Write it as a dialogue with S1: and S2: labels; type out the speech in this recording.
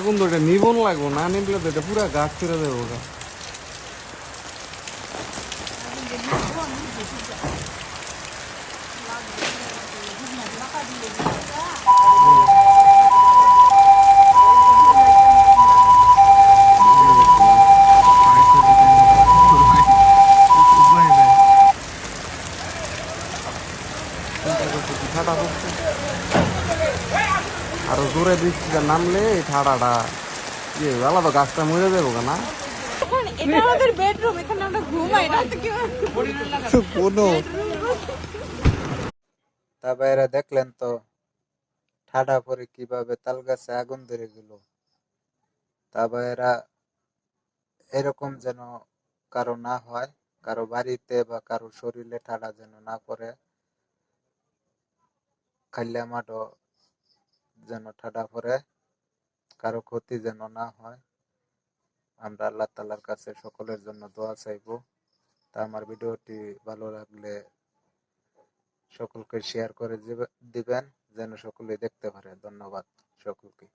S1: আগুন তো এটা নিবন লাগবো, না নিবলে তো এটা পুরা গাছ ছেড়ে দেবো ওটা। আরো জোরে বৃষ্টিটা নামলে এই ঠাডাটা ইয়ে বেলা তো গাছটা মরে যাবো না।
S2: এটা আমাদের বেডরুম, এখানে আমরা ঘুমাই রাতে কি
S1: কোনো
S3: তারপর এরা দেখলেন তো ঠাডা পরে কিভাবে তাল গাছে আগুন ধরে গেল। তারপর এরা এরকম যেন কারো না হয়, কারো বাড়িতে বা কারো শরীরে ঠাডা যেন না পড়ে, খাইলে মাঠও যেন ঠাডা পড়ে, কারো ক্ষতি যেন না হয়। আমরা আল্লাহ তাআলার কাছে সকলের জন্য দোয়া চাইবো। তা আমার ভিডিওটি ভালো লাগলে সকলকে শেয়ার করে দিবেন, যেন সকলে দেখতে পারে। ধন্যবাদ সকলকে।